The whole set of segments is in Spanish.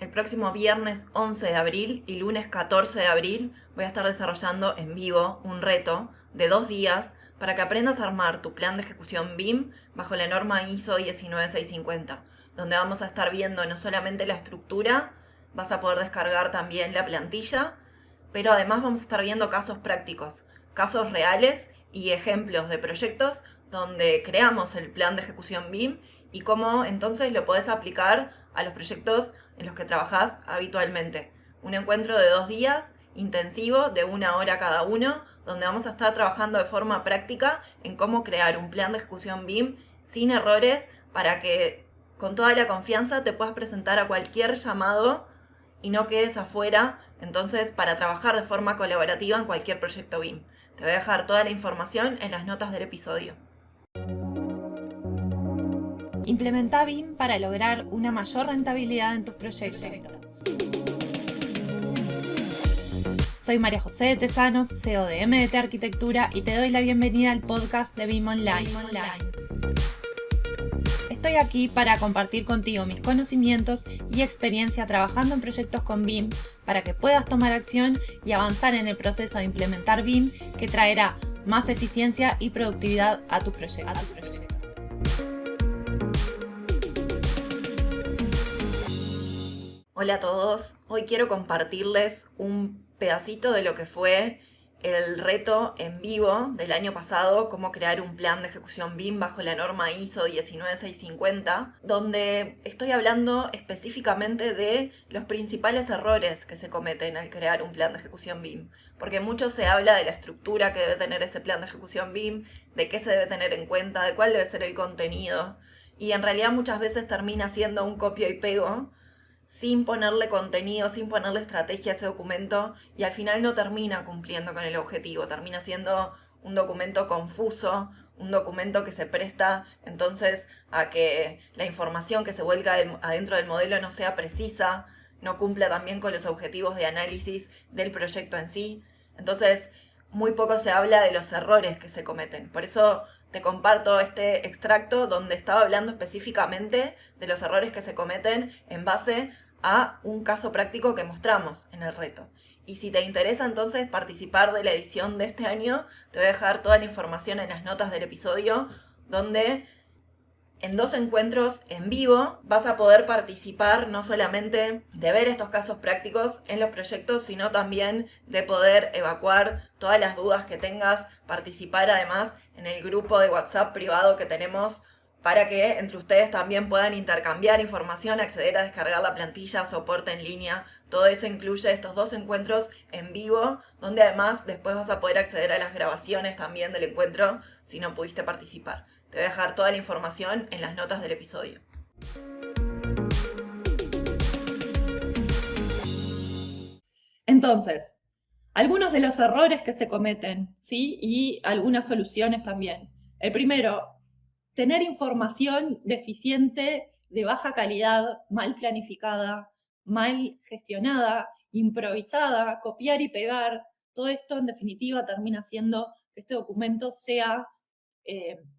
El próximo viernes 11 de abril y lunes 14 de abril voy a estar desarrollando en vivo un reto de 2 días para que aprendas a armar tu plan de ejecución BIM bajo la norma ISO 19650, donde vamos a estar viendo no solamente la estructura, vas a poder descargar también la plantilla, pero además vamos a estar viendo casos prácticos, casos reales y ejemplos de proyectos donde creamos el plan de ejecución BIM y cómo entonces lo podés aplicar a los proyectos en los que trabajás habitualmente. Un encuentro de 2 días intensivo de 1 hora cada uno, donde vamos a estar trabajando de forma práctica en cómo crear un plan de ejecución BIM sin errores para que con toda la confianza te puedas presentar a cualquier llamado y no quedes afuera, entonces, para trabajar de forma colaborativa en cualquier proyecto BIM. Te voy a dejar toda la información en las notas del episodio. Implementa BIM para lograr una mayor rentabilidad en tus proyectos. Soy María José de Tesanos, CEO de MDT Arquitectura, y te doy la bienvenida al podcast de BIM Online. Estoy aquí para compartir contigo mis conocimientos y experiencia trabajando en proyectos con BIM para que puedas tomar acción y avanzar en el proceso de implementar BIM, que traerá más eficiencia y productividad a tus proyectos. Hola a todos, hoy quiero compartirles un pedacito de lo que fue el reto en vivo del año pasado, cómo crear un plan de ejecución BIM bajo la norma ISO 19650, donde estoy hablando específicamente de los principales errores que se cometen al crear un plan de ejecución BIM, porque mucho se habla de la estructura que debe tener ese plan de ejecución BIM, de qué se debe tener en cuenta, de cuál debe ser el contenido, y en realidad muchas veces termina siendo un copia y pego, sin ponerle contenido, sin ponerle estrategia a ese documento, y al final no termina cumpliendo con el objetivo, termina siendo un documento confuso, un documento que se presta entonces a que la información que se vuelca adentro del modelo no sea precisa, no cumpla también con los objetivos de análisis del proyecto en sí. Entonces, muy poco se habla de los errores que se cometen. Por eso te comparto este extracto donde estaba hablando específicamente de los errores que se cometen en base a un caso práctico que mostramos en el reto. Y si te interesa entonces participar de la edición de este año, te voy a dejar toda la información en las notas del episodio, donde en 2 encuentros en vivo vas a poder participar no solamente de ver estos casos prácticos en los proyectos, sino también de poder evacuar todas las dudas que tengas, participar además en el grupo de WhatsApp privado que tenemos para que entre ustedes también puedan intercambiar información, acceder a descargar la plantilla, soporte en línea. Todo eso incluye estos 2 encuentros en vivo, donde además después vas a poder acceder a las grabaciones también del encuentro si no pudiste participar. Te voy a dejar toda la información en las notas del episodio. Entonces, algunos de los errores que se cometen, ¿sí? Y algunas soluciones también. El primero, tener información deficiente, de baja calidad, mal planificada, mal gestionada, improvisada, copiar y pegar. Todo esto, en definitiva, termina haciendo que este documento sea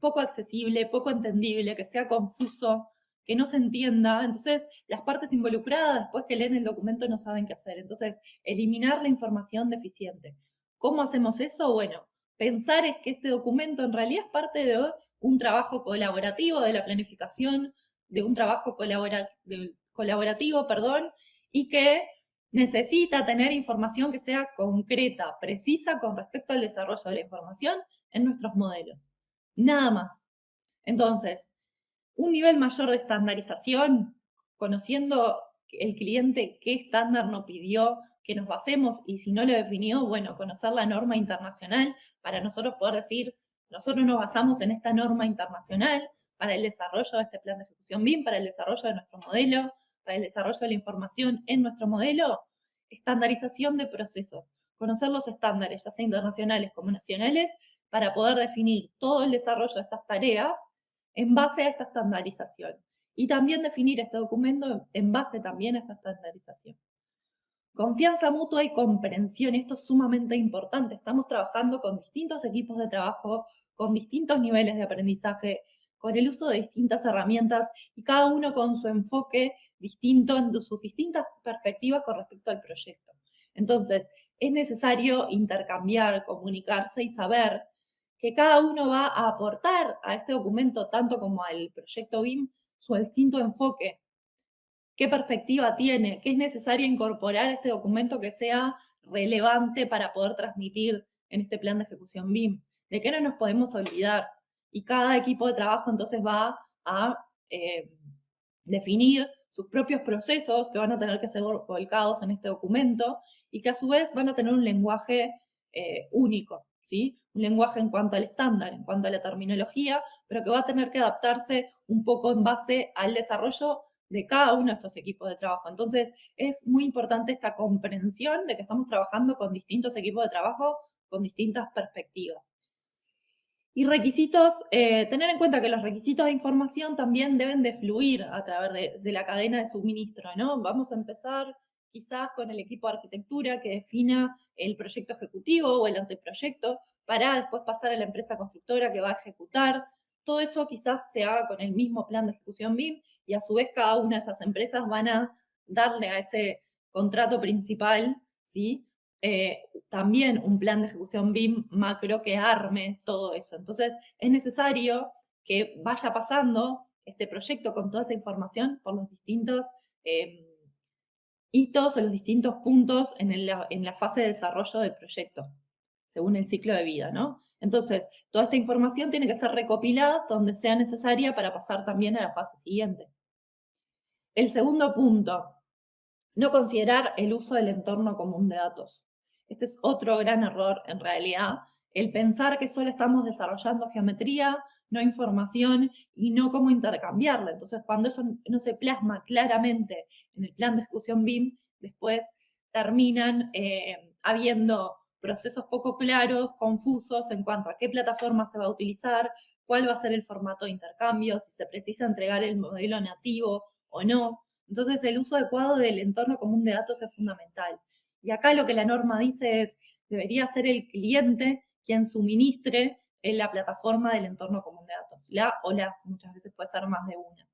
poco accesible, poco entendible, que sea confuso, que no se entienda. Entonces, las partes involucradas, después que leen el documento, no saben qué hacer. Entonces, eliminar la información deficiente. ¿Cómo hacemos eso? Bueno, pensar es que este documento en realidad es parte de un trabajo colaborativo, de la planificación, de un trabajo colaborativo, y que necesita tener información que sea concreta, precisa con respecto al desarrollo de la información en nuestros modelos. Nada más. Entonces, un nivel mayor de estandarización, conociendo el cliente qué estándar nos pidió que nos basemos, y si no lo definió, bueno, conocer la norma internacional para nosotros poder decir, nosotros nos basamos en esta norma internacional para el desarrollo de este plan de ejecución BIM, para el desarrollo de nuestro modelo, para el desarrollo de la información en nuestro modelo. Estandarización de procesos, conocer los estándares, ya sea internacionales como nacionales, para poder definir todo el desarrollo de estas tareas en base a esta estandarización. Y también definir este documento en base también a esta estandarización. Confianza mutua y comprensión, esto es sumamente importante. Estamos trabajando con distintos equipos de trabajo, con distintos niveles de aprendizaje, con el uso de distintas herramientas y cada uno con su enfoque distinto en sus distintas perspectivas con respecto al proyecto. Entonces, es necesario intercambiar, comunicarse y saber que cada uno va a aportar a este documento, tanto como al proyecto BIM, su distinto enfoque. ¿Qué perspectiva tiene? ¿Qué es necesario incorporar a este documento que sea relevante para poder transmitir en este plan de ejecución BIM? ¿De qué no nos podemos olvidar? Y cada equipo de trabajo entonces va a definir sus propios procesos que van a tener que ser volcados en este documento y que a su vez van a tener un lenguaje único, ¿sí? Un lenguaje en cuanto al estándar, en cuanto a la terminología, pero que va a tener que adaptarse un poco en base al desarrollo de cada uno de estos equipos de trabajo. Entonces, es muy importante esta comprensión de que estamos trabajando con distintos equipos de trabajo, con distintas perspectivas. Y requisitos, tener en cuenta que los requisitos de información también deben de fluir a través de la cadena de suministro, ¿no? Vamos a empezar quizás con el equipo de arquitectura que defina el proyecto ejecutivo o el anteproyecto para después pasar a la empresa constructora que va a ejecutar. Todo eso quizás se haga con el mismo plan de ejecución BIM y a su vez cada una de esas empresas van a darle a ese contrato principal, ¿sí? También un plan de ejecución BIM macro que arme todo eso. Entonces, es necesario que vaya pasando este proyecto con toda esa información por los distintos hitos o los distintos puntos en la fase de desarrollo del proyecto, según el ciclo de vida, ¿no? Entonces, toda esta información tiene que ser recopilada donde sea necesaria para pasar también a la fase siguiente. El segundo punto, no considerar el uso del entorno común de datos. Este es otro gran error en realidad, el pensar que solo estamos desarrollando geometría, no información y no cómo intercambiarla. Entonces, cuando eso no se plasma claramente en el plan de ejecución BIM, después terminan habiendo procesos poco claros, confusos en cuanto a qué plataforma se va a utilizar, cuál va a ser el formato de intercambio, si se precisa entregar el modelo nativo o no. Entonces, el uso adecuado del entorno común de datos es fundamental. Y acá lo que la norma dice es, debería ser el cliente quien suministre en la plataforma del entorno común de datos. La o las, muchas veces puede ser más de una.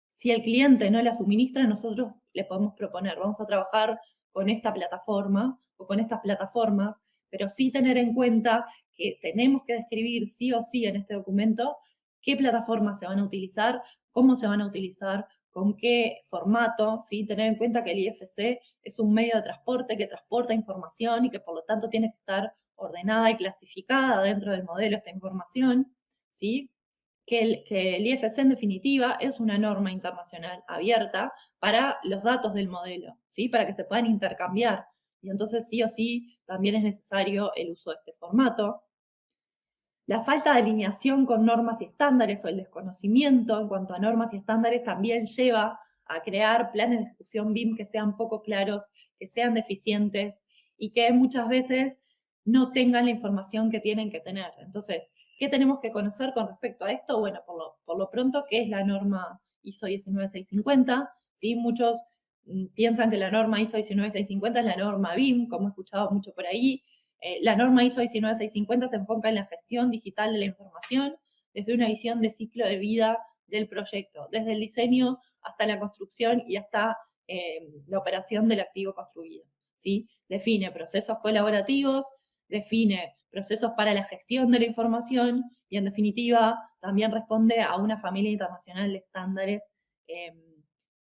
Si el cliente no la suministra, nosotros le podemos proponer, vamos a trabajar con esta plataforma o con estas plataformas, pero sí tener en cuenta que tenemos que describir sí o sí en este documento qué plataformas se van a utilizar, cómo se van a utilizar, con qué formato, ¿sí? Tener en cuenta que el IFC es un medio de transporte que transporta información y que por lo tanto tiene que estar ordenada y clasificada dentro del modelo esta información, ¿sí? Que el IFC en definitiva es una norma internacional abierta para los datos del modelo, ¿sí? Para que se puedan intercambiar. Y entonces sí o sí también es necesario el uso de este formato. La falta de alineación con normas y estándares o el desconocimiento en cuanto a normas y estándares también lleva a crear planes de ejecución BIM que sean poco claros, que sean deficientes y que muchas veces no tengan la información que tienen que tener. Entonces, ¿qué tenemos que conocer con respecto a esto? Bueno, por lo pronto, ¿qué es la norma ISO 19650? ¿Sí? Muchos piensan que la norma ISO 19650 es la norma BIM, como he escuchado mucho por ahí. La norma ISO 19650 se enfoca en la gestión digital de la información desde una visión de ciclo de vida del proyecto, desde el diseño hasta la construcción y hasta la operación del activo construido, ¿sí? Define procesos colaborativos, define procesos para la gestión de la información y, en definitiva, también responde a una familia internacional de estándares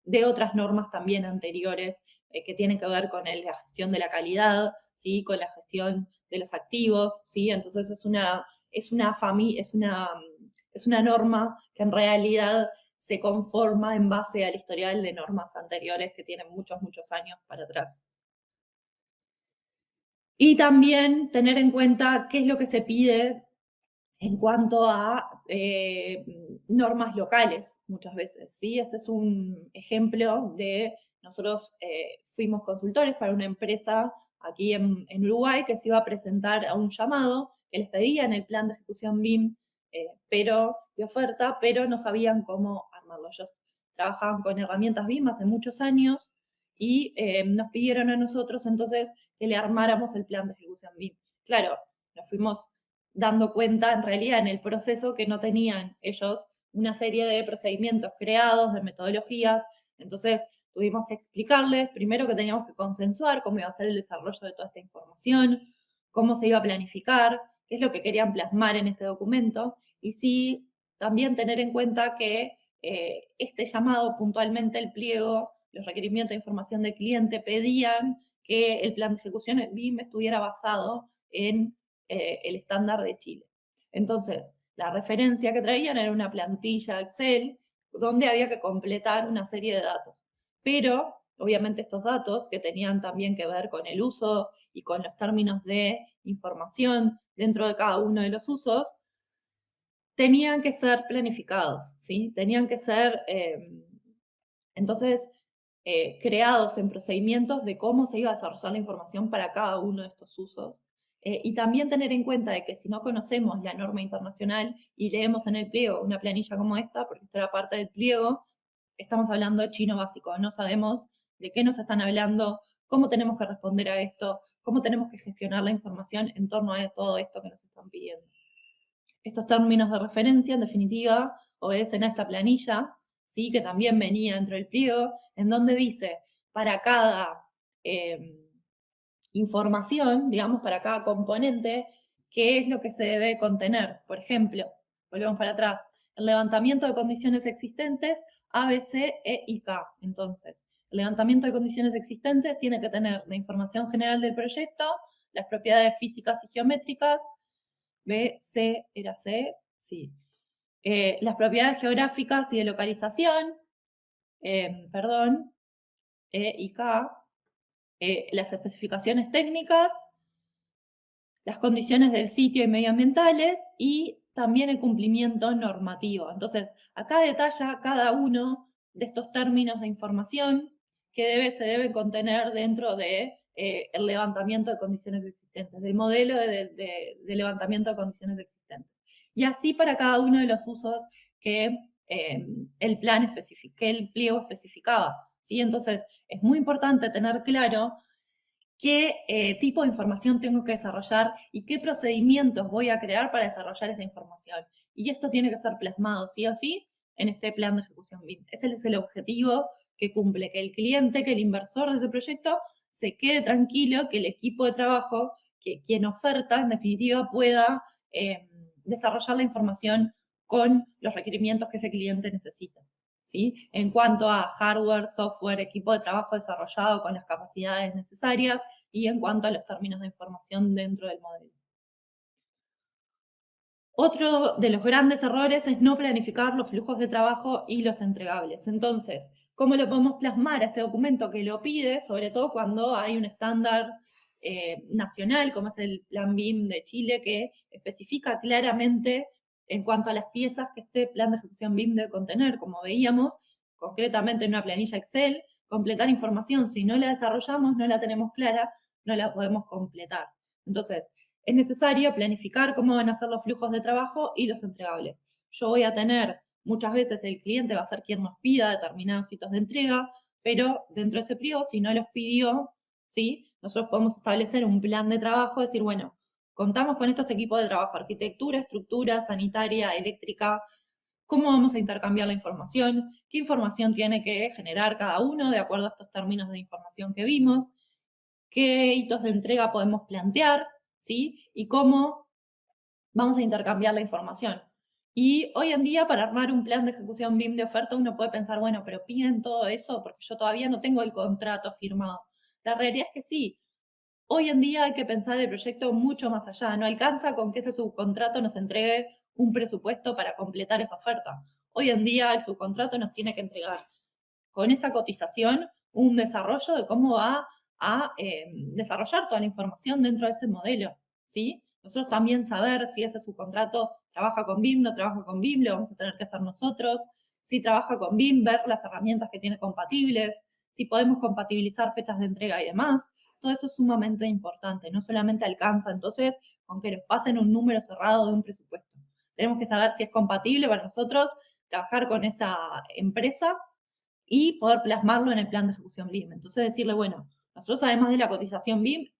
de otras normas también anteriores que tienen que ver con la gestión de la calidad, ¿sí? Con la gestión de los activos, ¿sí? Entonces es una norma que en realidad se conforma en base al historial de normas anteriores que tienen muchos, muchos años para atrás. Y también tener en cuenta qué es lo que se pide en cuanto a normas locales, muchas veces, ¿sí? Este es un ejemplo de, nosotros fuimos consultores para una empresa aquí en Uruguay que se iba a presentar a un llamado que les pedían el plan de ejecución BIM, de oferta, pero no sabían cómo armarlo. Ellos trabajaban con herramientas BIM hace muchos años y nos pidieron a nosotros entonces que le armáramos el plan de ejecución BIM. Claro, nos fuimos dando cuenta en realidad en el proceso que no tenían ellos una serie de procedimientos creados, de metodologías. Entonces tuvimos que explicarles primero que teníamos que consensuar cómo iba a ser el desarrollo de toda esta información, cómo se iba a planificar, qué es lo que querían plasmar en este documento, y sí también tener en cuenta que este llamado puntualmente el pliego, los requerimientos de información del cliente pedían que el plan de ejecución en BIM estuviera basado en el estándar de Chile. Entonces, la referencia que traían era una plantilla Excel donde había que completar una serie de datos. Pero, obviamente, estos datos que tenían también que ver con el uso y con los términos de información dentro de cada uno de los usos, tenían que ser planificados, ¿sí? Tenían que ser, entonces, creados en procedimientos de cómo se iba a desarrollar la información para cada uno de estos usos. Y también tener en cuenta de que si no conocemos la norma internacional y leemos en el pliego una planilla como esta, porque esto era parte del pliego, estamos hablando chino básico, no sabemos de qué nos están hablando, cómo tenemos que responder a esto, cómo tenemos que gestionar la información en torno a todo esto que nos están pidiendo. Estos términos de referencia, en definitiva, obedecen a esta planilla, ¿sí? Que también venía dentro del pliego, en donde dice, para cada información, digamos, para cada componente, qué es lo que se debe contener. Por ejemplo, volvemos para atrás, el levantamiento de condiciones existentes, A, B, C, E y K. Entonces, el levantamiento de condiciones existentes tiene que tener la información general del proyecto, las propiedades físicas y geométricas, B, C, era C, sí. Las propiedades geográficas y de localización, perdón, E y K, las especificaciones técnicas, las condiciones del sitio y medioambientales y también el cumplimiento normativo. Entonces, acá detalla cada uno de estos términos de información que se debe contener dentro de el levantamiento de condiciones existentes, del modelo de levantamiento de condiciones existentes. Y así para cada uno de los usos que el plan que el pliego especificaba. ¿Sí? Entonces, es muy importante tener claro qué tipo de información tengo que desarrollar y qué procedimientos voy a crear para desarrollar esa información. Y esto tiene que ser plasmado sí o sí en este plan de ejecución BIM. Ese es el objetivo que cumple, que el cliente, que el inversor de ese proyecto se quede tranquilo, que el equipo de trabajo, que quien oferta, en definitiva, pueda desarrollar la información con los requerimientos que ese cliente necesita. ¿Sí? En cuanto a hardware, software, equipo de trabajo desarrollado con las capacidades necesarias y en cuanto a los términos de información dentro del modelo. Otro de los grandes errores es no planificar los flujos de trabajo y los entregables. Entonces, ¿cómo lo podemos plasmar a este documento que lo pide? Sobre todo cuando hay un estándar nacional, como es el Plan BIM de Chile, que especifica claramente en cuanto a las piezas que este plan de ejecución BIM debe contener, como veíamos, concretamente en una planilla Excel, completar información, si no la desarrollamos, no la tenemos clara, no la podemos completar. Entonces, es necesario planificar cómo van a ser los flujos de trabajo y los entregables. Yo voy a tener, muchas veces el cliente va a ser quien nos pida determinados hitos de entrega, pero dentro de ese pliego, si no los pidió, ¿sí? Nosotros podemos establecer un plan de trabajo, decir, bueno, contamos con estos equipos de trabajo, arquitectura, estructura, sanitaria, eléctrica, cómo vamos a intercambiar la información, qué información tiene que generar cada uno de acuerdo a estos términos de información que vimos, qué hitos de entrega podemos plantear, ¿sí? Y cómo vamos a intercambiar la información. Y hoy en día, para armar un plan de ejecución BIM de oferta, uno puede pensar, bueno, pero piden todo eso porque yo todavía no tengo el contrato firmado. La realidad es que sí. Hoy en día hay que pensar el proyecto mucho más allá. No alcanza con que ese subcontrato nos entregue un presupuesto para completar esa oferta. Hoy en día el subcontrato nos tiene que entregar con esa cotización un desarrollo de cómo va a desarrollar toda la información dentro de ese modelo, ¿sí? Nosotros también saber si ese subcontrato trabaja con BIM, no trabaja con BIM, lo vamos a tener que hacer nosotros. Si trabaja con BIM, ver las herramientas que tiene compatibles, si podemos compatibilizar fechas de entrega y demás. Todo eso es sumamente importante, no solamente alcanza entonces con que nos pasen un número cerrado de un presupuesto. Tenemos que saber si es compatible para nosotros trabajar con esa empresa y poder plasmarlo en el plan de ejecución BIM. Entonces decirle, bueno, nosotros además de la cotización BIM,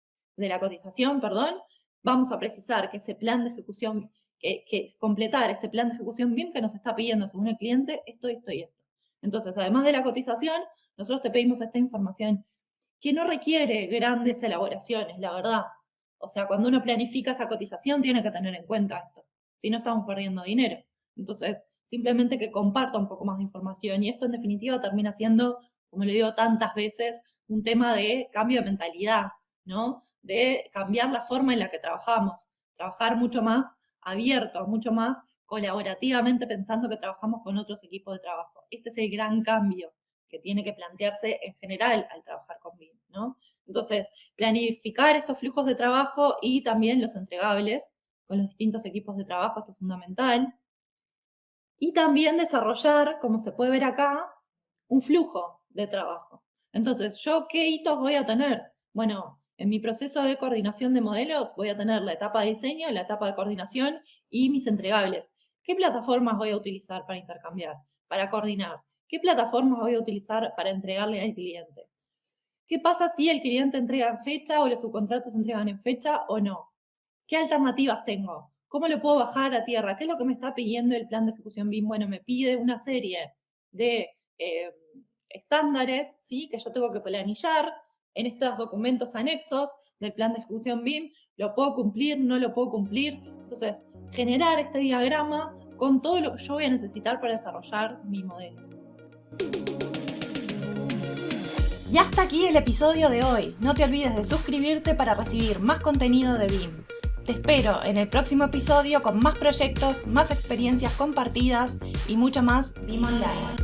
perdón, vamos a precisar que ese plan de ejecución, que completar este plan de ejecución BIM que nos está pidiendo según el cliente esto, esto y esto. Entonces, además de la cotización, nosotros te pedimos esta información que no requiere grandes elaboraciones, la verdad. O sea, cuando uno planifica esa cotización tiene que tener en cuenta esto, si no estamos perdiendo dinero. Entonces, simplemente que comparta un poco más de información y esto en definitiva termina siendo, como lo digo tantas veces, un tema de cambio de mentalidad, ¿no? De cambiar la forma en la que trabajamos, trabajar mucho más abierto, mucho más colaborativamente pensando que trabajamos con otros equipos de trabajo. Este es el gran cambio que tiene que plantearse en general al trabajar con BIM, ¿no? Entonces, planificar estos flujos de trabajo y también los entregables con los distintos equipos de trabajo, esto es fundamental. Y también desarrollar, como se puede ver acá, un flujo de trabajo. Entonces, ¿yo qué hitos voy a tener? Bueno, en mi proceso de coordinación de modelos voy a tener la etapa de diseño, la etapa de coordinación y mis entregables. ¿Qué plataformas voy a utilizar para intercambiar, para coordinar? ¿Qué plataformas voy a utilizar para entregarle al cliente? ¿Qué pasa si el cliente entrega en fecha o los subcontratos entregan en fecha o no? ¿Qué alternativas tengo? ¿Cómo lo puedo bajar a tierra? ¿Qué es lo que me está pidiendo el plan de ejecución BIM? Bueno, me pide una serie de estándares, ¿sí? Que yo tengo que planillar en estos documentos anexos del plan de ejecución BIM. ¿Lo puedo cumplir? ¿No lo puedo cumplir? Entonces, generar este diagrama con todo lo que yo voy a necesitar para desarrollar mi modelo. Y hasta aquí el episodio de hoy. No te olvides de suscribirte para recibir más contenido de BIM. Te espero en el próximo episodio con más proyectos, más experiencias compartidas y mucho más BIM Online.